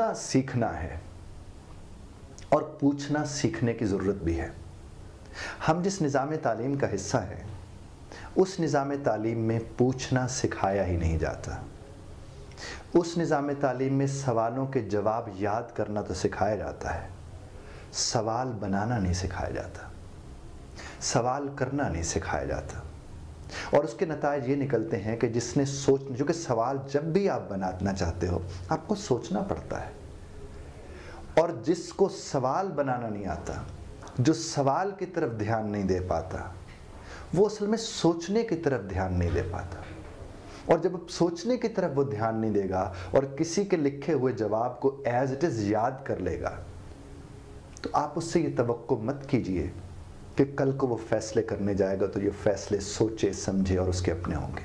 पूछना सीखना है और पूछना सीखने की ज़रूरत भी है। हम जिस निज़ाम तालीम का हिस्सा है उस निज़ाम तालीम में पूछना सिखाया ही नहीं जाता। उस निज़ाम तालीम में सवालों के जवाब याद करना तो सिखाया जाता है, सवाल बनाना नहीं सिखाया जाता, सवाल करना नहीं सिखाया जाता। और उसके नतायज ये निकलते हैं कि जिसने सोच, जो कि सवाल जब भी आप बनाना चाहते हो आपको सोचना पड़ता है, और जिसको सवाल बनाना नहीं आता, जो सवाल की तरफ ध्यान नहीं दे पाता, वो असल में सोचने की तरफ ध्यान नहीं दे पाता। और जब सोचने की तरफ वो ध्यान नहीं देगा और किसी के लिखे हुए जवाब को एज इट इज़ याद कर लेगा, तो आप उससे ये तवक्को मत कीजिए कि कल को वो फैसले करने जाएगा तो ये फैसले सोचे समझे और उसके अपने होंगे।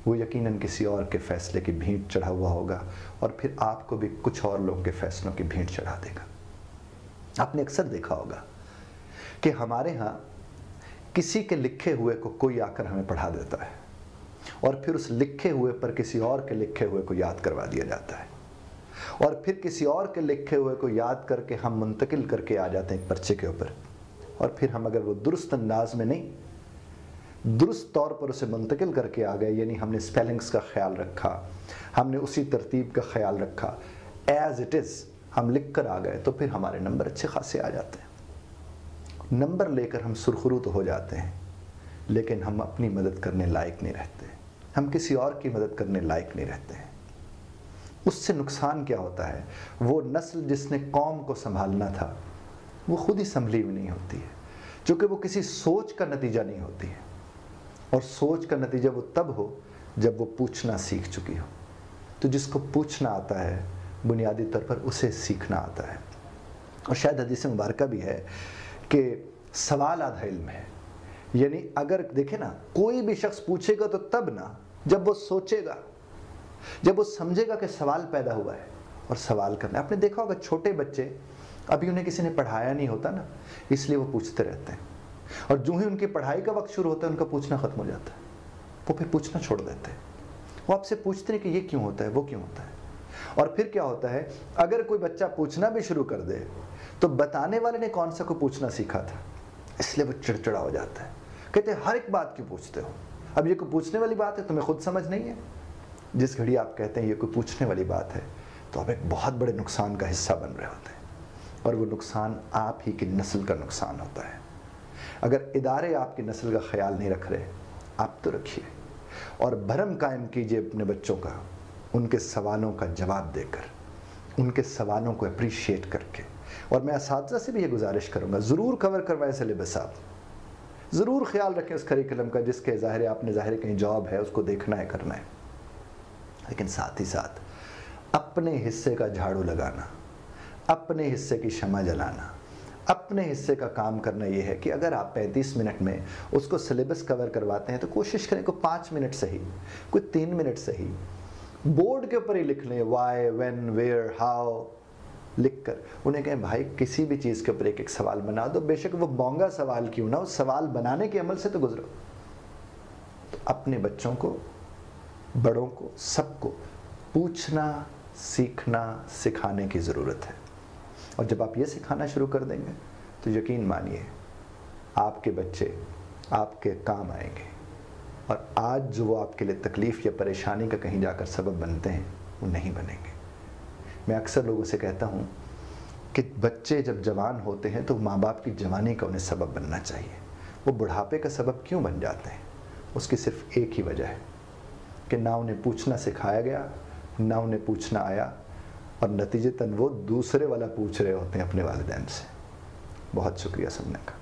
वो यकीनन किसी और के फैसले की भीड़ चढ़ा हुआ होगा और फिर आपको भी कुछ और लोगों के फैसलों की भीड़ चढ़ा देगा। आपने अक्सर देखा होगा कि हमारे यहाँ किसी के लिखे हुए को कोई आकर हमें पढ़ा देता है और फिर उस लिखे हुए पर किसी और के लिखे हुए को याद करवा दिया जाता है, और फिर किसी और के लिखे हुए को याद करके हम मुंतकिल करके आ जाते हैं एक पर्चे के ऊपर, और फिर हम अगर वो दुरुस्त अंदाज में नहीं, दुरुस्त तौर पर उसे मुंतकिल करके आ गए, यानी हमने स्पेलिंग्स का ख्याल रखा, हमने उसी तरतीब का ख्याल रखा, एज इट इज़ हम लिख कर आ गए, तो फिर हमारे नंबर अच्छे खासे आ जाते हैं। नंबर लेकर हम सुरखरू तो हो जाते हैं, लेकिन हम अपनी मदद करने लायक नहीं रहते, हम किसी और की मदद करने लायक नहीं रहते हैं। उससे नुकसान क्या होता है, वो नस्ल जिसने कौम को संभालना था वो खुद ही संभली हुई नहीं होती है, क्योंकि वो किसी सोच का नतीजा नहीं होती है, और सोच का नतीजा वो तब हो जब वो पूछना सीख चुकी हो। तो जिसको पूछना आता है बुनियादी तौर पर उसे सीखना आता है। और शायद हदीस मुबारका भी है कि सवाल आधा इल्म है, यानी अगर देखें ना, कोई भी शख्स पूछेगा तो तब ना जब वो सोचेगा, जब वो समझेगा कि सवाल पैदा हुआ है और सवाल करना। आपने देखा होगा छोटे बच्चे, अभी उन्हें किसी ने पढ़ाया नहीं होता ना, इसलिए वो पूछते रहते हैं, और जो ही उनकी पढ़ाई का वक्त शुरू होता है उनका पूछना ख़त्म हो जाता है, वो फिर पूछना छोड़ देते हैं। वो आपसे पूछते हैं कि ये क्यों होता है, वो क्यों होता है। और फिर क्या होता है, अगर कोई बच्चा पूछना भी शुरू कर दे तो बताने वाले ने कौन सा को पूछना सीखा था, इसलिए वो चिड़चिड़ा हो जाता है, कहते हैं हर एक बात क्यों पूछते हो, अब ये कोई पूछने वाली बात है, तुम्हें खुद समझ नहीं है। जिस घड़ी आप कहते हैं ये कोई पूछने वाली बात है, तो आप एक बहुत बड़े नुकसान का हिस्सा बन रहे होते हैं, और वो नुकसान आप ही की नस्ल का नुकसान होता है। अगर इदारे आपकी नस्ल का ख्याल नहीं रख रहे, आप तो रखिए, और भरम कायम कीजिए अपने बच्चों का, उनके सवालों का जवाब देकर, उनके सवालों को अप्रिशिएट करके। और मैं असातिज़ा से भी ये गुजारिश करूँगा, ज़रूर कवर करवाएं सिलेबस, आप ज़रूर ख्याल रखें उस करिकुलम का जिसके ज़ाहिर आपने ज़ाहिर कहीं जॉब है उसको देखना है, करना है, लेकिन साथ ही साथ अपने हिस्से का झाड़ू लगाना, अपने हिस्से की शमा जलाना, अपने हिस्से का काम करना। ये है कि अगर आप 35 मिनट में उसको सिलेबस कवर करवाते हैं तो कोशिश करें कोई 5 मिनट सही, कोई 3 मिनट सही, बोर्ड के ऊपर ही लिख लें, वाई, व्हेन, वेयर, हाउ लिख कर उन्हें कहें भाई किसी भी चीज़ के ऊपर एक एक सवाल बना दो, बेशक वो बोंगा सवाल क्यों ना, उस सवाल बनाने के अमल से तो गुजरो। तो अपने बच्चों को, बड़ों को, सबको पूछना सीखना सिखाने की ज़रूरत है। और जब आप ये सिखाना शुरू कर देंगे तो यकीन मानिए आपके बच्चे आपके काम आएंगे, और आज जो वो आपके लिए तकलीफ़ या परेशानी का कहीं जाकर सबब बनते हैं वो नहीं बनेंगे। मैं अक्सर लोगों से कहता हूँ कि बच्चे जब जवान होते हैं तो माँ बाप की जवानी का उन्हें सबब बनना चाहिए। वो बुढ़ापे का सबब क्यों बन जाते हैं, उसकी सिर्फ एक ही वजह है कि ना उन्हें पूछना सिखाया गया, ना उन्हें पूछना आया, और नतीजतन वो दूसरे वाला पूछ रहे होते हैं अपने वालिदैन से। बहुत शुक्रिया सुनने का।